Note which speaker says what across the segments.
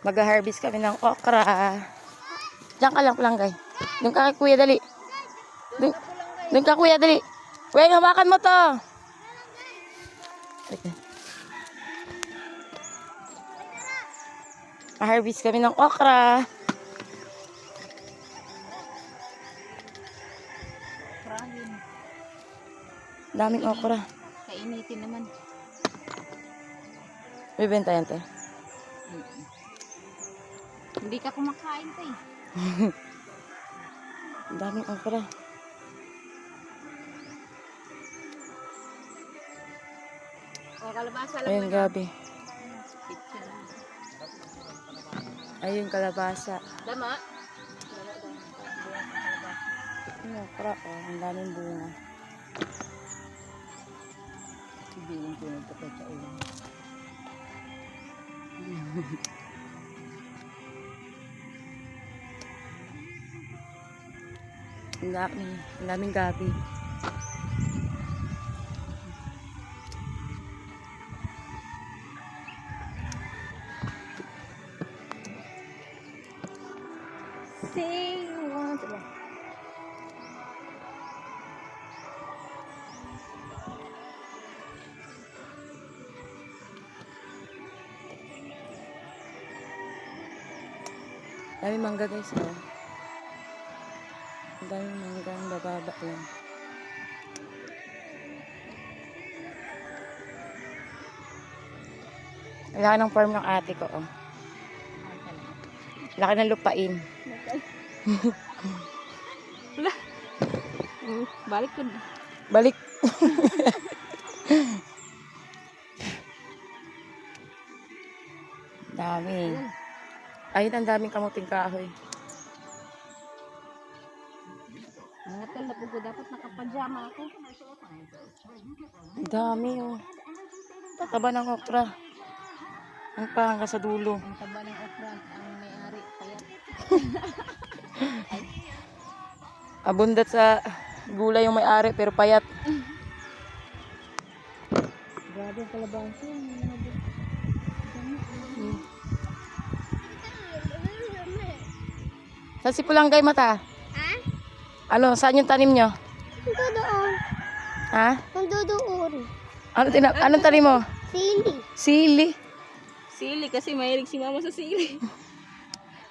Speaker 1: Mag-harvest kami ng okra. Diyan ka lang, Pulanggay. Doon ka kay kuya, dali. Doon ka kuya, dali. Weng, hawakan mo to. Okay. Ma-harvest kami ng okra. Daming okra.
Speaker 2: Kainitin naman.
Speaker 1: Bibenta yan, te.
Speaker 2: Hindi ka kumakain to eh.
Speaker 1: Daming okra.
Speaker 2: O, kalabasa lang.
Speaker 1: Ayun, gabi.
Speaker 2: Picture.
Speaker 1: Ayun, kalabasa.
Speaker 2: Dama.
Speaker 1: Yung okra, oh. Ang daming bunga.
Speaker 2: Sabihin ko nito kay Kaulan.
Speaker 1: Ang daming gabi.
Speaker 2: Say you want to love.
Speaker 1: Daming mangga, guys, oh. Ang daming mangga, ang bababa lang. Ang laki ng farm ng ate ko, oh. Laki ng lupain.
Speaker 2: Wala. Balik ko.
Speaker 1: Balik. Dami. Ayun, ang daming kamuting kahoy.
Speaker 2: Mga tol, napugo dapat nakapajama ako.
Speaker 1: Ang dami, oh. Tataba ng okra. Ang panga sa dulo.
Speaker 2: Ang taba ng okra, ang may-ari, payat.
Speaker 1: Abundat sa gulay yung may-ari, pero payat.
Speaker 2: Grabe ang kalabasa.
Speaker 1: Saan si Pulanggay mata?
Speaker 3: Ha?
Speaker 1: Ano, saan yung tanim nyo?
Speaker 3: Doon.
Speaker 1: Ha?
Speaker 3: Doon.
Speaker 1: Anong tanim mo?
Speaker 3: Sili.
Speaker 1: Sili.
Speaker 2: Sili, kasi mahilig si mama sa sili.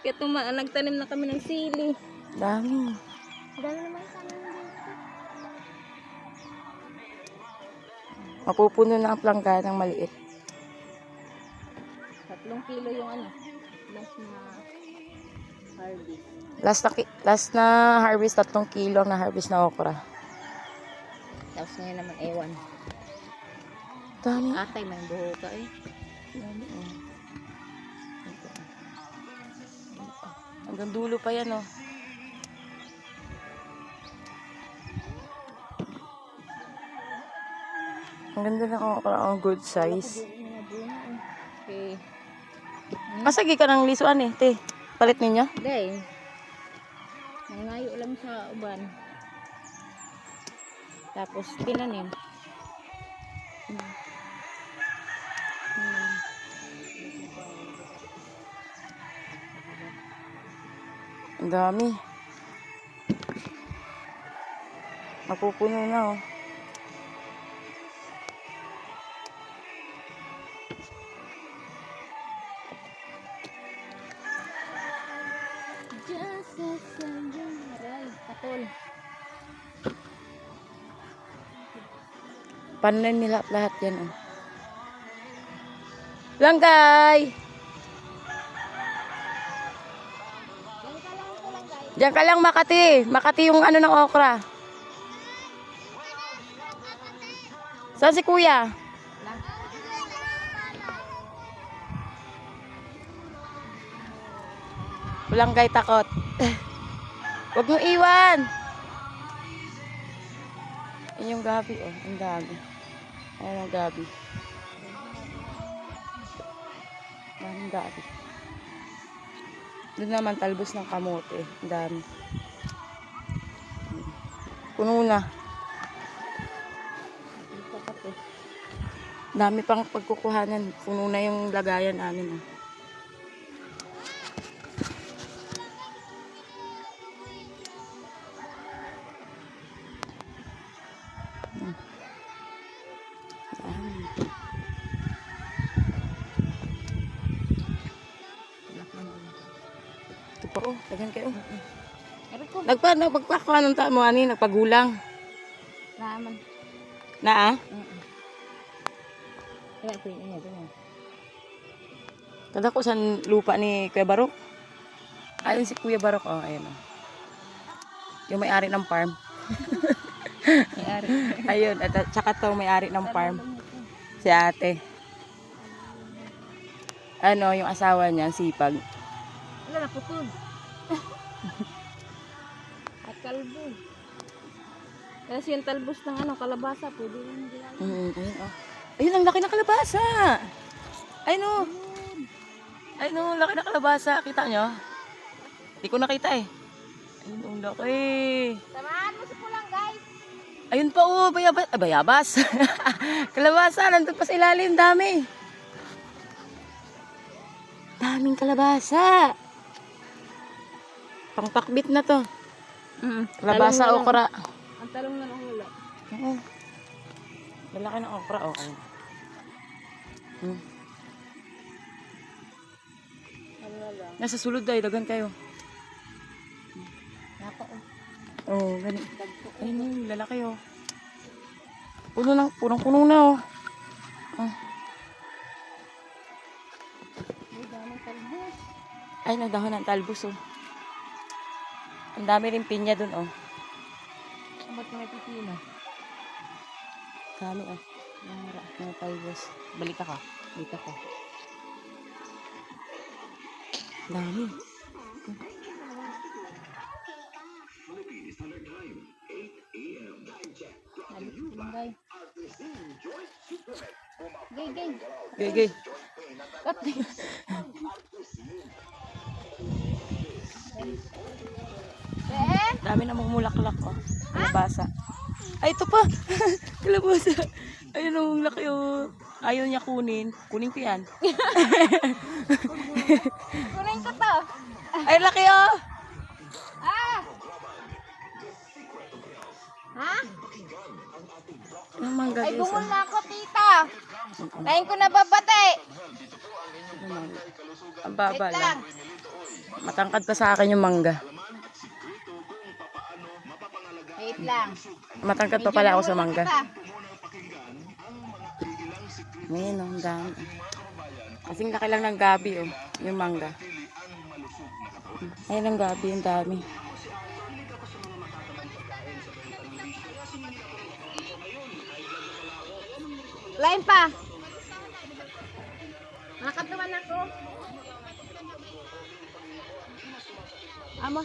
Speaker 2: Kaya nagtanim na kami ng sili.
Speaker 1: Dami.
Speaker 3: Dami naman kami dito.
Speaker 1: Mapupuno na ang plangga ng maliit.
Speaker 2: 3 kilo yung ano. Last na harvest.
Speaker 1: Last na harvest, 3 kilo na harvest na okra.
Speaker 2: Tapos ngayon naman ewan.
Speaker 1: Dami.
Speaker 2: Atay, may buho ka eh.
Speaker 1: Dami, oh. Hanggang dulo pa yan, oh. Ang ganda ng okra, oh. Good size.
Speaker 2: Okay.
Speaker 1: Masagi ka ng lisuan, eh, te. Palit ninyo?
Speaker 2: Day. Nangayo lang sa uban. Tapos tinanim.
Speaker 1: Ang dami. Mapupuno na, oh.
Speaker 2: Katol.
Speaker 1: Panen nila lahat yan, oh. Langgay! Diyan ka lang, Makati. Makati yung ano ng okra. Saan si kuya? Pulanggay takot. Huwag mo iwan. Yan yung gabi, oh. Ang dami. Ayan ang gabi. Daming gabi. Doon naman talbos ng kamote. Ang dami. Puno na. Dami pang pagkukuhanan. Puno na yung lagayan namin, oh. Ito pa oh, daghan kayo.
Speaker 2: Aray ko.
Speaker 1: Nagpagpakuha ng mo ani, nagpagulang.
Speaker 2: Naman.
Speaker 1: Na ah?
Speaker 2: Kaya ko yun. Ganyan.
Speaker 1: Kada ko sa lupa ni Kuya Barok. Ayun si Kuya Barok, oh, ayun oh. Yung may-ari ng farm.
Speaker 2: May-ari.
Speaker 1: Ayun, at saka to may-ari ng farm. Si ate. Ano, yung asawa niya, sipag.
Speaker 2: Wala na putol. At kalbo. Kasi yung talbos ng kalabasa, pwede rin ginagawa.
Speaker 1: Ayun oh. Ayun, ang laki na kalabasa. Ayun oh. Ayun oh, laki na kalabasa. Kita nyo? Hindi ko nakita eh. Ayun, ang laki.
Speaker 2: Samahan mo si Pulang, guys.
Speaker 1: Ayun pa oh, bayabas. Ah, bayabas. Kalabasa, nandun pa sa ilalim, dami. Daming kalabasa. Pangpakbit na to. Kalabasa okra.
Speaker 2: Ang talong na ng hula.
Speaker 1: Oo. Lalaki ng okra, okay.
Speaker 2: Ano na lang.
Speaker 1: Nasa sulod tayo, dagan kayo.
Speaker 2: Napa oh.
Speaker 1: Oo, ganun. Ayun yung lalaki oh. Punong-puno na oh.
Speaker 2: May daming talbos.
Speaker 1: Ay, nagdahon ng talbos oh. Ang dami rin pinya dun oh.
Speaker 2: Ba't may pipino?
Speaker 1: Dami oh. Mga talbos. Balik ako. Dito ko. Dami.
Speaker 2: Gay. Gay.
Speaker 1: Gay. Dami na mamulaklak oh. Kalabasa. Ay, ito pa. Kalabasa. Ayun ang laki oh. Ayaw niya kunin. Kunin ko yan.
Speaker 2: Kunin ko to.
Speaker 1: Ay, laki oh.
Speaker 2: Ah! Ha?
Speaker 1: Ang mangga
Speaker 2: Ay,
Speaker 1: guys.
Speaker 2: bungol na ako, tita. Kain ko na babate.
Speaker 1: Ang baba
Speaker 2: Wait lang.
Speaker 1: lang. Matangkad pa sa akin yung mangga.
Speaker 2: Wait lang.
Speaker 1: Matangkad pa pala ako sa mangga.
Speaker 2: Kita.
Speaker 1: Ngayon oh, ang dami. Kasing laki lang ng gabi oh. Yung mangga. Ayun ang gabi, yung dami.
Speaker 2: Lain pa. Nakatuman ako. Amo.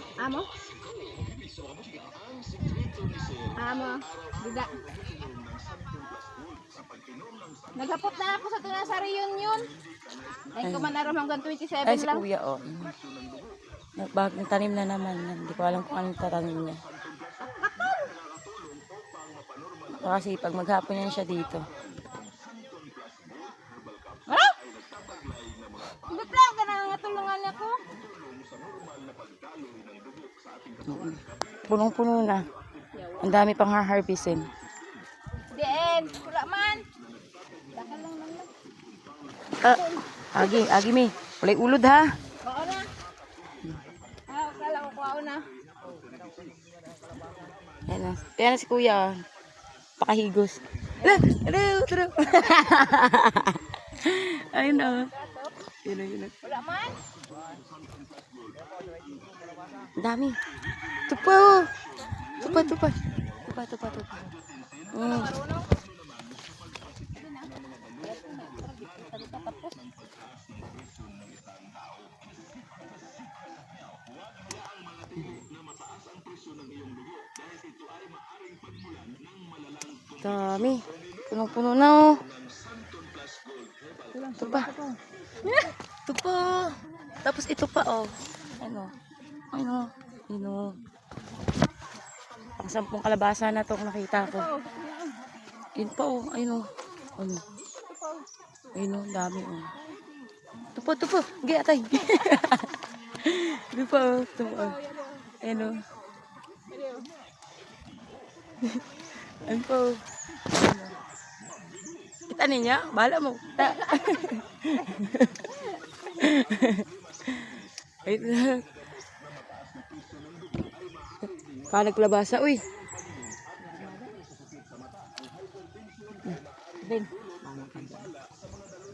Speaker 2: Dida. Naghapot na ako sa tuna sa reunion. Ay ko man aram hanggang 27
Speaker 1: Ay, si
Speaker 2: lang.
Speaker 1: kuya oh. Bagong tanim na naman. Hindi ko alam kung anong tatanim niya. Kasi pag maghapon yan siya dito.
Speaker 2: Ano? Bigla ka na nga tulungan ako.
Speaker 1: Punong-puno na. Ang dami pang harvestin.
Speaker 2: Diyan, wala man. Dakal lang lang.
Speaker 1: Agi mi. Walay ulod ha.
Speaker 2: Oo na. Kala ko kuha na.
Speaker 1: Yan na. Yan na si kuya. Pakahigos. Tara. Ayun na. Yun.
Speaker 2: Wala man.
Speaker 1: Ang dami. Tupa oh. Tupa. Dami. Punong-puno na oh. Ito pa. Tapos ito pa oh. Ano. Pang 10 kalabasa na to nakita ko. Yun pa oh. Ayun oh. Ayun oh. Dami oh. Tupo. Gaya tay. Ito pa oh. Ayun oh. Ayun pa oh. Kita ninyo? Bahala mo. Kita. Wait lang. Kalabasa, uy.
Speaker 2: Ben.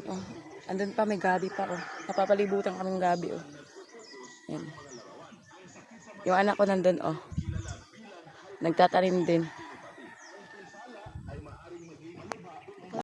Speaker 1: Oh, andun pa, may gabi pa, oh. Napapalibutan kaming gabi, oh. Yan. Yung anak ko nandun, oh. Nagtatanim din.